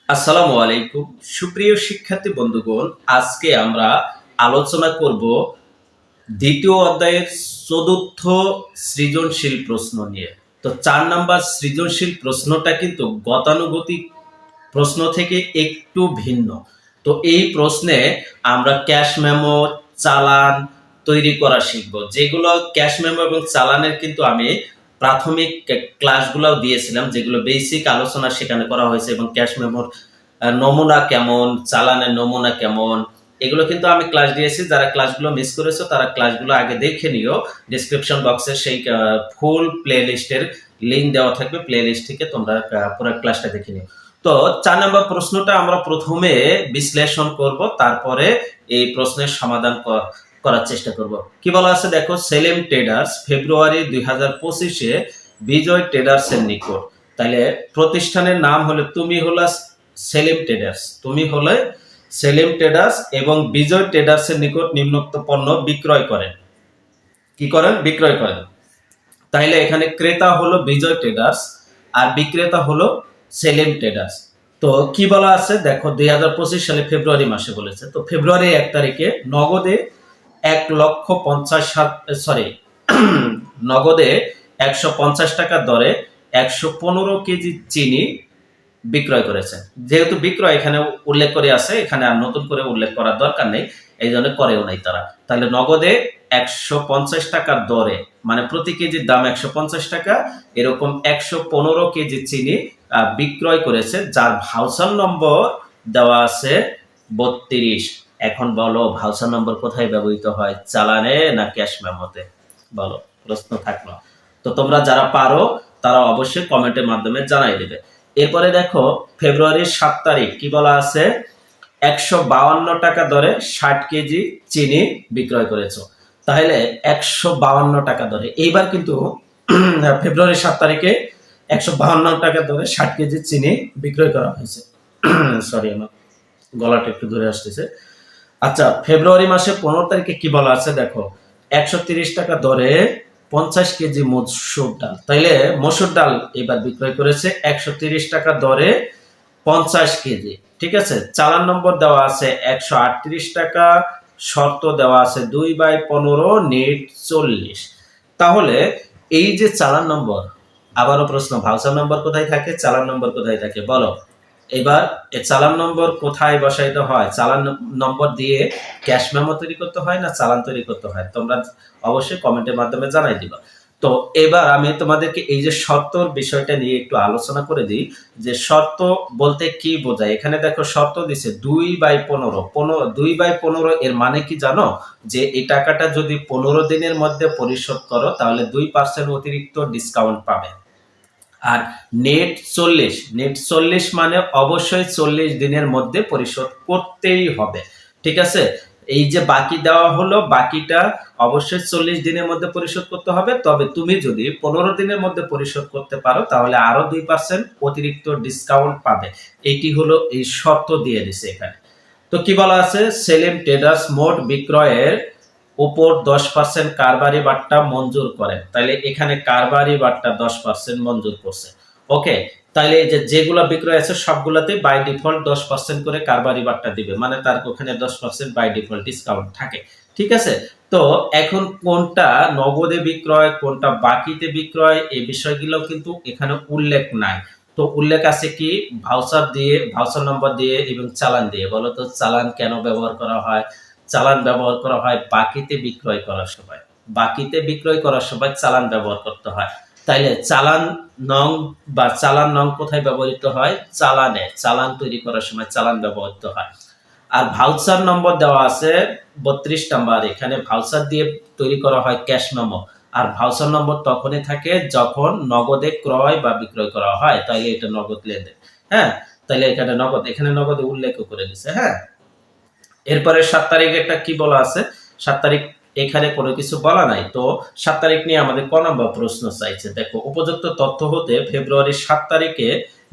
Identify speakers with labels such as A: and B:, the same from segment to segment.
A: আসসালামু আলাইকুম সুপ্রিয় শিক্ষার্থী বন্ধুগণ, আজকে আমরা আলোচনা করব দ্বিতীয় অধ্যায়ের চতুর্থ সৃজনশীল প্রশ্ন নিয়ে। তো 4 নাম্বার সৃজনশীল প্রশ্নটা কিন্তু গতানুগতিক প্রশ্ন থেকে একটু ভিন্ন। তো এই প্রশ্নে আমরা ক্যাশ মেমো, চালান তৈরি করা শিখব। যেগুলো ক্যাশ মেমো এবং চালানের কিন্তু আমি প্রাথমিক ক্লাসগুলোও দিয়েছিলাম, যেগুলো বেসিক আলোচনা সেখানে করা হয়েছে, এবং ক্যাশ মেমোর নমুনা কেমন, চালানের নমুনা কেমন, এগুলো কিন্তু আমি ক্লাস দিয়েছি। যারা ক্লাসগুলো মিস করেছো তারা ক্লাসগুলো আগে দেখে নিও। ডিসক্রিপশন বক্সে সেই ফুল প্লে লিস্টের লিঙ্ক দেওয়া থাকবে, প্লে লিস্ট থেকে তোমরা পুরো ক্লাসটা দেখে নিও। তো 4 নম্বর প্রশ্নটা আমরা প্রথমে বিশ্লেষণ করব, তারপরে এই প্রশ্নের সমাধান করার চেষ্টা করব। কি বলা আছে দেখো, সেলিম ট্রেডার্স ফেব্রুয়ারি 2025-এ বিজয় ট্রেডার্স এর নিকট। তাহলে প্রতিষ্ঠানের নাম হলো সেলিম ট্রেডার্স, তুমি হলে সেলিম ট্রেডার্স এবং বিজয় ট্রেডার্স এর নিকট নিম্নোক্ত পণ্য বিক্রয় করেন। কি করেন? বিক্রয় করেন। তাইলে এখানে ক্রেতা হলো বিজয় ট্রেডার্স আর বিক্রেতা হলো সেলিম ট্রেডার্স। তো কি বলা আছে দেখো, 2025 সালে ফেব্রুয়ারি মাসে বলেছে। তো ফেব্রুয়ারি 1 তারিখে নগদে 1,50,000 দরে 115 কেজি চিনি বিক্রয় করেছে। যেহেতু বিক্রয় এখানে উল্লেখ করে আছে, এখানে আর নতুন করে উল্লেখ করার দরকার নেই, এই জন্য করেও নাই তারা। তাহলে নগদে 150 টাকার দরে, মানে প্রতি কেজির দাম 150 টাকা, এরকম 115 কেজি চিনি বিক্রয় করেছে, যার ভাউচার নম্বর দেওয়া আছে 32। এখন বলো, ভাউচার নম্বর কোথায় ব্যবহৃত হয়, চালানে না ক্যাশ মেমোতে? বলো, প্রশ্ন থাকলো। তো তোমরা যারা পারো তারা অবশ্যই কমেন্টের মাধ্যমে জানাই দেবে। এরপরে দেখো, ফেব্রুয়ারির 7 তারিখ কি বলা আছে, 152 টাকা দরে 60 কেজি চিনি বিক্রয় করেছো। তাহলে 152 টাকা দরে, এইবার কিন্তু ফেব্রুয়ারির 7 তারিখে 152 টাকা দরে 60 কেজি চিনি বিক্রয় করা হয়েছে। সরি, আমার গলাটা একটু ধরে আসতেছে। আচ্ছা, ফেব্রুয়ারি মাসে 15 তারিখে কি বলা আছে দেখো, 130 টাকা দরে 50 কেজি মসুর ডাল। তাইলে মসুর ডাল এবার বিক্রয় করেছে 130 টাকা দরে 50 কেজি। ঠিক আছে, চালান নম্বর দেওয়া আছে 138 টাকা, শর্ত দেওয়া আছে 2/15 নেট 40। তাহলে এই যে চালান নম্বর, আবারও প্রশ্ন, ভাউচার নম্বর কোথায় থাকে, চালান নম্বর কোথায় থাকে বলো। এবার চালান নম্বর কোথায় বসাইতে হয়? চালান নম্বর দিয়ে ক্যাশ মেমো তৈরি করতে হয় না চালান তৈরি করতে হয়? তোমরা অবশ্যই কমেন্টের মাধ্যমে জানাই দিবা। তো এবার আমি তোমাদেরকে এই যে শর্তর বিষয়টা নিয়ে একটু আলোচনা করে দিই, যে শর্ত বলতে কি বোঝায়। এখানে দেখো শর্ত দিছে 2/15। 2/15 এর মানে কি জানো, যে এই টাকাটা যদি 15 দিনের মধ্যে পরিশোধ করো তাহলে 2% অতিরিক্ত ডিসকাউন্ট পাবে। আর নেট 40 মানে অবশ্যই 40 দিনের মধ্যে পরিশোধ করতেই হবে। ঠিক আছে, এই যে বাকি দেওয়া হলো, বাকিটা অবশ্যই 40 দিনের মধ্যে পরিশোধ করতে হবে। তবে তুমি যদি 15 দিনের মধ্যে পরিশোধ করতে পারো তাহলে আরো 2% অতিরিক্ত ডিসকাউন্ট পাবে। এটি হলো এই শর্ত দিয়ে দিছে এখানে। তো কি বলা আছে, সেলিম ট্রেডার্স মোট বিক্রয়ের উপর 10% কারবারি বাট্টা মঞ্জুর করেন। তাহলে এখানে কারবারি বাট্টা 10% মঞ্জুর করছে। ওকে, তাহলে এই যে যেগুলো বিক্রয় আছে সবগুলাতে বাই ডিফল্ট 10% করে কারবারি বাট্টা দিবে, মানে তার ওখানে 10% বাই ডিফল্ট ডিসকাউন্ট থাকে। ঠিক আছে, তো এখন কোনটা নগদে বিক্রয়, কোনটা বাকিতে বিক্রয়, এই বিষয়গুলো কিন্তু এখানে উল্লেখ নাই। তো উল্লেখ আছে কি, ভাউচার দিয়ে, ভাউচার নম্বর দিয়ে এবং চালান দিয়ে। বলো তো চালান কেন ব্যবহার করা হয়? চালান ব্যবহার করা হয় বাকিতে বিক্রয় করার সময়। বাকিতে বিক্রয় করার সময় চালান ব্যবহার করতে হয়। তাইলে চালান নং বা চালান নং কোথায় ব্যবহৃত হয়? চালানে, চালান তৈরি করার সময় চালান ব্যবহৃত হয়। আর ভাউচার নম্বর দেওয়া আছে 32 নাম্বার, এখানে ভাউচার দিয়ে তৈরি করা হয় ক্যাশ মেমো। আর ভাউচার নম্বর তখনই থাকে যখন নগদে ক্রয় বা বিক্রয় করা হয়, তাইলে এটা নগদ লেনদেন। হ্যাঁ, তাইলে এখানে নগদ, এখানে নগদে উল্লেখ করে দিছে। হ্যাঁ, এরপরে 7 তারিখে একটা কি বলা আছে, 7 তারিখ এখানে কোনো কিছু বলা নাই। তো 7 তারিখ নিয়ে আমাদের ক নম্বর প্রশ্ন চাইছে দেখো, উপযুক্ত তথ্য হতে ফেব্রুয়ারির 7 তারিখে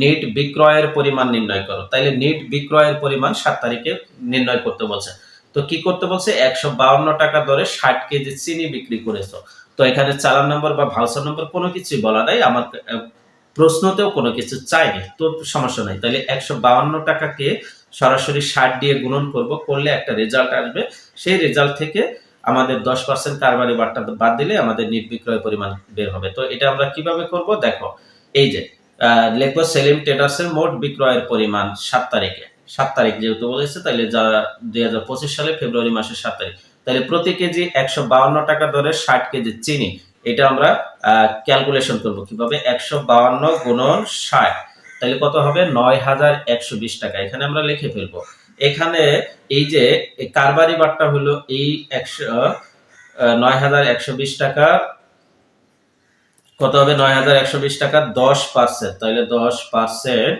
A: নেট বিক্রয়ের পরিমাণ নির্ণয় করো। তাইলে নেট বিক্রয়ের পরিমাণ 7 তারিখে নির্ণয় করতে বলছে। তো কি করতে বলছে, 152 টাকা দরে 60 কেজি চিনি বিক্রি করেছো। তো এখানে চালান নম্বর বা ভাউচার নম্বর কোনো কিছুই বলা নাই। আমার প্রশ্নতেও কোনো কিছু চাইনি, তো সমস্যা নাই। তাহলে 152 টাকাকে সরাসরি 60 দিয়ে গুণন করব, করলে একটা রেজাল্ট আসবে। সেই রেজাল্ট থেকে আমাদের 10% কারবারি বাট্টা বাদ দিলে আমাদের নিট বিক্রয় পরিমাণ বের হবে। তো এটা আমরা কিভাবে করব দেখো, এই যে লিখবো সেলিম ট্রেডার্সের মোট বিক্রয়ের পরিমাণ 7 তারিখে, 7 তারিখ যেহেতু বলেছে, তাহলে যা 2025 সালে ফেব্রুয়ারি মাসের 7 তারিখ, তাহলে প্রতি কেজি 152 টাকা দরে 60 কেজি চিনি। এটা আমরা ক্যালকুলেশন করব কিভাবে, 152 গুণন 60, তাহলে কত হবে 9120 টাকা। এখানে আমরা লিখে ফেলবো। এখানে এই যে কারবারি বাট্টা হলো এই 9120 টাকা, কত হবে 9120 টাকা 10%, তাহলে 10%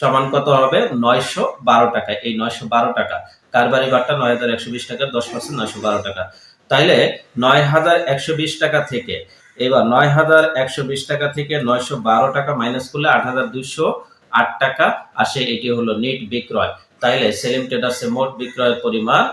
A: সমান কত হবে 912 টাকা। এই 912 টাকা কারবারি বাট্টা 9120 টাকা 10% 912 টাকা। তাইলে 9120 টাকা থেকে, এবার 9120 টাকা থেকে 912 টাকা মাইনাস করলে 8208 টাকা আসে, এটি হলো নেট বিক্রয়। তাইলে সেলিম ট্রেডার্সের মোট বিক্রয়ের পরিমাণ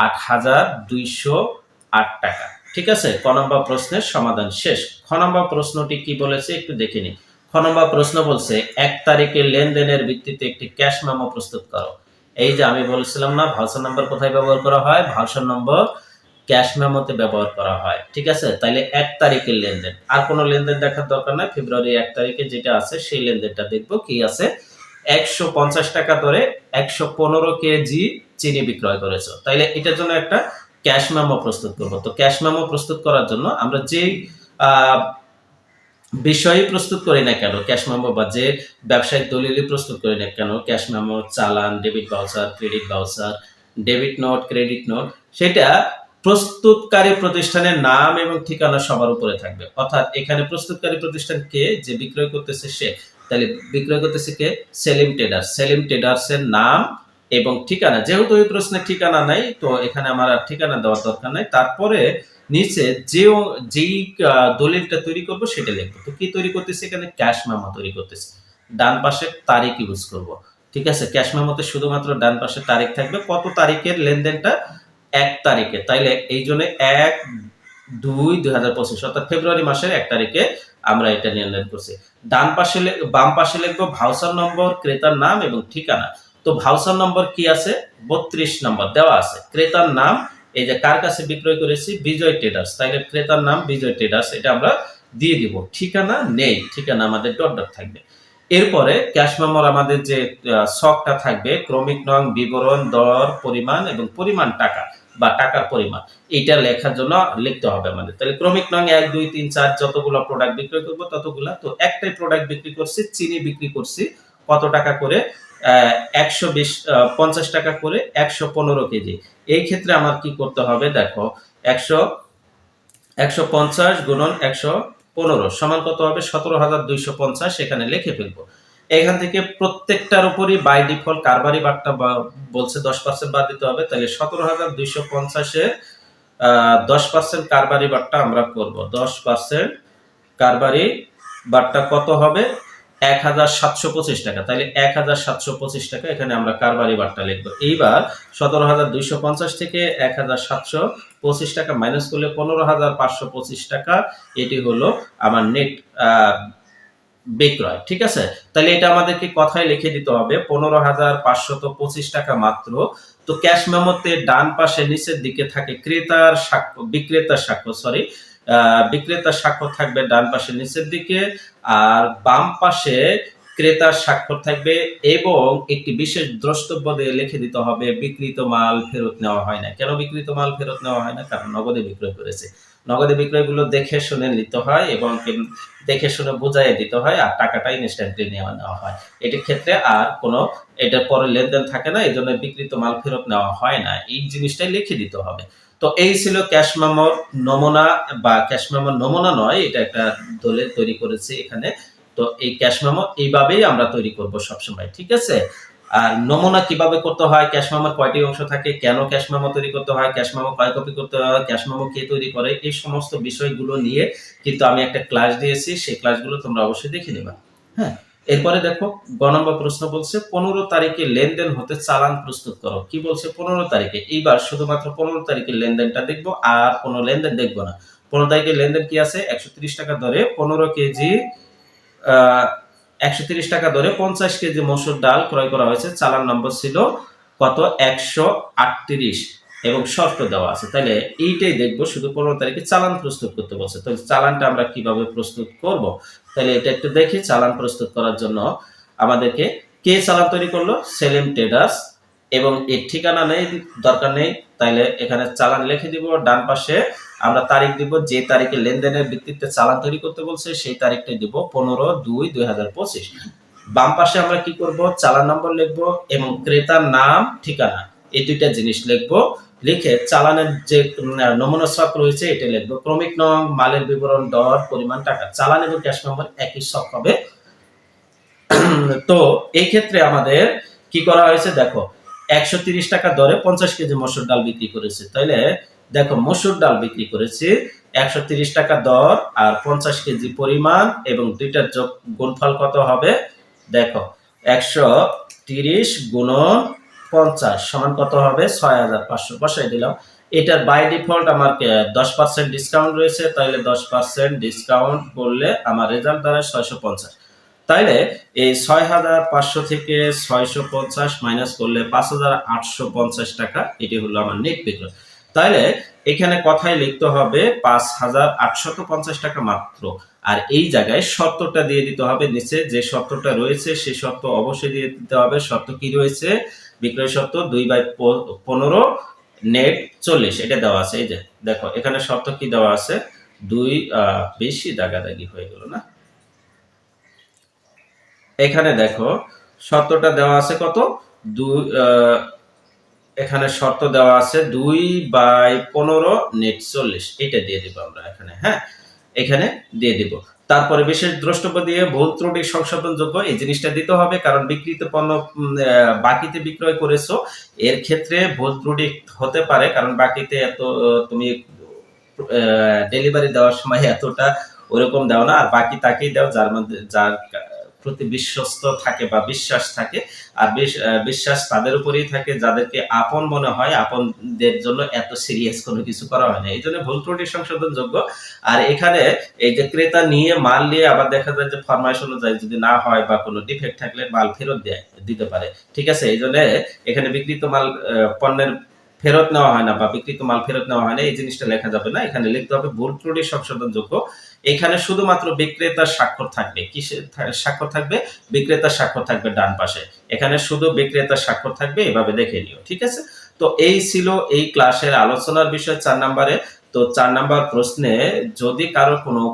A: 8208 টাকা। ঠিক আছে, ক নম্বর প্রশ্নের সমাধান শেষ। খ নম্বর প্রশ্নটি কি বলেছে একটু দেখে নি। খ নম্বর প্রশ্ন বলছে 1 তারিখে লেনদেনের ভিত্তিতে একটি ক্যাশ মেমো প্রস্তুত করো। এই যে আমি বলেছিলাম না ভাউচার নাম্বার কোথায় ব্যবহার করা হয়, ভাউচার নম্বর ক্যাশ মেমোতে ব্যবহার করা হয়। ঠিক আছে, তাইলে 1 তারিখের লেনদেন, আর কোনো লেনদেন দেখার দরকার নাই, ফেব্রুয়ারি 1 তারিখে যেটা আছে সেই লেনদেনটা দেখবো। কি আছে, 150 টাকা ধরে 115 কেজি চিনি বিক্রয় করেছো। তাইলে এটার জন্য একটা ক্যাশ মেমো প্রস্তুত করব। তো ক্যাশ মেমো প্রস্তুত করার জন্য আমরা যেই বিষয় প্রস্তুত করি না কেন, ক্যাশ মেমো বা যে ব্যবসায়িক দলিলই প্রস্তুত করি না কেন, ক্যাশ মেমো, চালান, debit voucher, credit voucher, debit note, credit note, সেটা প্রস্তুতকারী প্রতিষ্ঠানের নাম এবং ঠিকানা সবার উপরে থাকবে। অর্থাৎ এখানে প্রস্তুতকারী প্রতিষ্ঠান কে, যে বিক্রয় করতেছে সে, তাহলে বিক্রয় করতেছে কে, সেলিম ট্রেডার্স। সেলিম ট্রেডার্সের নাম এবং ঠিকানা, যেহেতু ওই প্রশ্নের ঠিকানা নাই, তো এখানে আমার আর ঠিকানা দেওয়ার দরকার নাই। তারপরে নিচে যেই দলিলটা তৈরি করব সেটা লিখবো। তো কি তৈরি করতেছি, এখানে ক্যাশ মেমো তৈরি করতেছি, ডান পাশে তারিখ ইউজ করব। ঠিক আছে, ক্যাশ মেমোতে শুধুমাত্র ডান পাশে তারিখ থাকবে, কত তারিখের লেনদেনটা, 1 তারিখে। তাইলে এই জন্য 1/2/2025 অর্থাৎ ফেব্রুয়ারি মাসের 1 তারিখে আমরা এটা লেনদেন করছি। ডান পাশে বাম পাশে লিখবো ভাউচার নম্বর, ক্রেতার নাম এবং ঠিকানা। তো ভাউচার নম্বর কি আছে, 32 নম্বর দেওয়া আছে। ক্রেতার নাম, এই যে কার কাছে বিক্রয় করেছি, বিজয় ট্রেডার্স, তাইলে ক্রেতার নাম বিজয় ট্রেডার্স, এটা আমরা দিয়ে দিব। ঠিকানা নেই, ঠিকানা আমাদের ডট ডট থাকবে। এরপরে ক্যাশ মেমোর আমাদের যে স্টকটা থাকবে, ক্রমিক নং, বিবরণ, দর, পরিমাণ এবং পরিমাণ টাকা বা টাকার পরিমাণ, এটা লেখার জন্য লিখতে হবে আমাদের। তাহলে ক্রমিক নং 1 2 3 4 যতগুলো প্রোডাক্ট বিক্রয় করব ততগুলা। তো একটাই প্রোডাক্ট বিক্রি করছি, চিনি বিক্রি করছি কত টাকা করে, 150 টাকা করে 115 কেজি। এই ক্ষেত্রে আমার কি করতে হবে দেখো, 150 গুণন 115 সমান কত হবে, 17,250, এখানে লিখে ফেলবো। এখান থেকে প্রত্যেকটার উপরই বাই ডিফল্ট কারবারি বাট্টা বলছে 10% বাদ দিতে হবে। তাহলে 17,250 এর 10% কারবারি বাট্টা আমরা করব। 10% কারবারি বাট্টা কত হবে, 1,725 টাকা। তাহলে 1,725 টাকা এখানে আমরা কারবারি বাট্টা লিখবো। এইবার 17,250 থেকে 1,725 টাকা মাইনাস করলে 15,525 টাকা, এটি হলো আমার নেট বিক্রয়। ঠিক আছে, তাহলে এটা আমাদেরকে কথায় লিখে দিতে হবে 15,525 টাকা মাত্র। তো ক্যাশ মেমোতে ডান পাশে নিচের দিকে থাকে ক্রেতার সাক্ষ্য, বিক্রেতার সাক্ষ্য, সরি, বিক্রেতার সাক্ষ্য থাকবে ডান পাশে নিচের দিকে, আর বাম পাশে ক্রেতার স্বাক্ষর থাকবে, এবং একটি বিশেষ দ্রষ্টব্য দিয়ে লিখে দিতে হবে বিক্রিত মাল ফেরত নেওয়া হয় না। কেন বিক্রিত মাল ফেরত নেওয়া হয় না, কারণ নগদে বিক্রয় করেছে। নগদে বিক্রয়গুলো দেখে শুনে নিতে হয় এবং দেখে শুনে বুঝাই দিতে হয়, আর টাকাটা ইনস্ট্যান্টলি নেওয়া হয়। এটির ক্ষেত্রে আর কোনো এটার পরে লেনদেন থাকে না, এই জন্য বিক্রিত মাল ফেরত নেওয়া হয় না, এই জিনিসটাই লিখে দিতে হবে। তো এই ছিল ক্যাশ মেমোর নমুনা, বা ক্যাশ মেমোর নমুনা নয়, এটা একটা দলিল তৈরি করেছি এখানে। তো এই ক্যাশ মেমো এইভাবেই আমরা তৈরি করব সবসময়। ঠিক আছে, আর নমুনা কিভাবে করতে হয়, ক্যাশ মেমোর কয়টি অংশ থাকে, কেন ক্যাশ মেমো তৈরি করতে হয়, ক্যাশ মেমো কয় কপি করতে হয়, ক্যাশ মেমো কে তৈরি করে, এই সমস্ত বিষয়গুলো নিয়ে কিন্তু আমি একটা ক্লাস দিয়েছি, সেই ক্লাসগুলো তোমরা অবশ্যই দেখে নেবা। হ্যাঁ, এরপরে দেখো গ নম্বর প্রশ্ন বলছে 15 তারিখে লেনদেন হতে চালান প্রস্তুত করো। কি বলছে 15 তারিখে, এইবার শুধুমাত্র 15 তারিখের লেনদেনটা দেখবো, আর কোনো লেনদেন দেখবো না। 15 তারিখের লেনদেন কি আছে, 130 টাকা দরে 15 কেজি 130 টাকা দরে 50 কেজি মসুর ডাল ক্রয় করা হয়েছে। চালান নম্বর ছিল কত? 138 এবং শর্ত দেওয়া আছে। তাহলে এইটাই দেখবো, শুধু 15 তারিখে চালান প্রস্তুত করতে বলছে। তাহলে চালানটা আমরা কিভাবে প্রস্তুত করব? তাহলে এটা একটু দেখি। চালান প্রস্তুত করার জন্য আমাদেরকে কে চালান তৈরি করলো? সেলিম ট্রেডার্স, এবং এর ঠিকানা নেই, দরকার নেই। তাইলে এখানে চালান লিখে দিব। ডান পাশে আমরা তারিখ দিব, যে তারিখে লেনদেনের ভিত্তিতে চালান তৈরি করতে বলছে সেই তারিখটাই দিব 15/2/2025। বাম পাশে আমরা কি করব? চালান নম্বর লিখবো এবং ক্রেতার নাম, ঠিকানা, এই দুইটা জিনিস লিখবো। লিখে চালানের যে নমুনা ছক রয়েছে এটা লিখবো। ক্রমিক নং, মালের বিবরণ, দর, পরিমাণ, টাকা। চালান এবং ক্যাশ নম্বর একই ছক হবে। তো এই ক্ষেত্রে আমাদের কি করা হয়েছে দেখো, 130 টাকা দরে 50 কেজি মসুর ডাল বিক্রি করেছে। তাইলে দেখো, মসুর ডাল বিক্রি করেছে 130 টাকা দর আর 50 কেজি পরিমাণ, এবং দুইটার গুণফল কত হবে? দেখো, 130 গুণন 50 সমান কত হবে? 6500 বসাই দিলাম। এটার বাই ডিফল্ট আমার 10% ডিসকাউন্ট রয়েছে, তাইলে 10% ডিসকাউন্ট করলে আমার রেজাল্ট দাঁড়ায় 650। তাইলে এই 6500 থেকে 650 মাইনাস করলে 5850 টাকা, এটি হলো আমার নেট বিক্রয়। তাইলে এখানে কথাই লিখতে হবে 5850 টাকা মাত্র। আর এই জায়গায় শর্তটা দিয়ে দিতে হবে, নিচে যে শর্তটা রয়েছে সেই শর্ত অবশ্যই দিয়ে দিতে হবে। শর্ত কি রয়েছে? বিক্রয় শর্ত 2/15 নেট 40, এটা দেওয়া আছে। এই যে দেখো, এখানে শর্ত কি দেওয়া আছে? 2 বেশি দাগাদাগি হয়ে গেল না? এখানে দেখো শর্তটা দেওয়া আছে কত? এখানে শর্ত দেওয়া আছে 2/15 নেট 40, এটা দিয়ে দিব আমরা এখানে। হ্যাঁ, এখানে দিয়ে দিব। তারপরে বিশেষ দ্রষ্টব্য দিয়ে ভুল ত্রুটি সংশোধনযোগ্য, এই জিনিসটা দিতে হবে, কারণ বিক্রিত পণ্য বাকিতে বিক্রয় করেছো, এর ক্ষেত্রে ভুল ত্রুটি হতে পারে, কারণ বাকিতে এত তুমি ডেলিভারি দেওয়ার সময় এতটা ওরকম দাও না, আর বাকি তাকেই দাও যার মধ্যে যার প্রতি বিশ্বস্ত থাকে বা বিশ্বাস থাকে। আর বিশ্বাস তাদের উপরেই থাকে যাদেরকে আপন মনে হয়, আপনদের জন্য এত সিরিয়াস কোনো কিছু করা হয় না, এই জন্য ভুল ত্রুটি সংশোধনযোগ্য। আর এখানে এই যে ক্রেতা নিয়ে মাল নিয়ে আবার দেখা যায় যে ফরমাইশ অনুযায়ী যদি না হয় বা কোনো ডিফেক্ট থাকলে মাল ফেরত দিতে পারে। ঠিক আছে, এই জন্য এখানে বিক্রিত মাল পণ্যের ফেরত নেওয়া হয় না বা বিক্রিত মাল ফেরত নেওয়া হয় না, এই জিনিসটা লেখা যাবে না। এখানে লিখতে হবে ভুল ত্রুটি সংশোধনযোগ্য। এখানে শুধুমাত্র বিক্রেতার স্বাক্ষর থাকবে। কিসের স্বাক্ষর থাকবে? বিক্রেতার স্বাক্ষর থাকবে ডান পাশে। এখানে শুধু বিক্রেতার স্বাক্ষর থাকবে, এভাবে দেখে নিও। ঠিক আছে, তো এই ছিল এই ক্লাসের আলোচনার বিষয় 4 নম্বরে। তো 4 নম্বর প্রশ্নে যদি কারো কোনো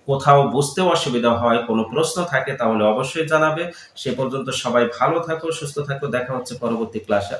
A: কোথাও বুঝতে অসুবিধা হয়, কোনো প্রশ্ন থাকে, তাহলে অবশ্যই জানাবে। সে পর্যন্ত সবাই ভালো থাকো, সুস্থ থাকো। দেখা হচ্ছে পরবর্তী ক্লাসে।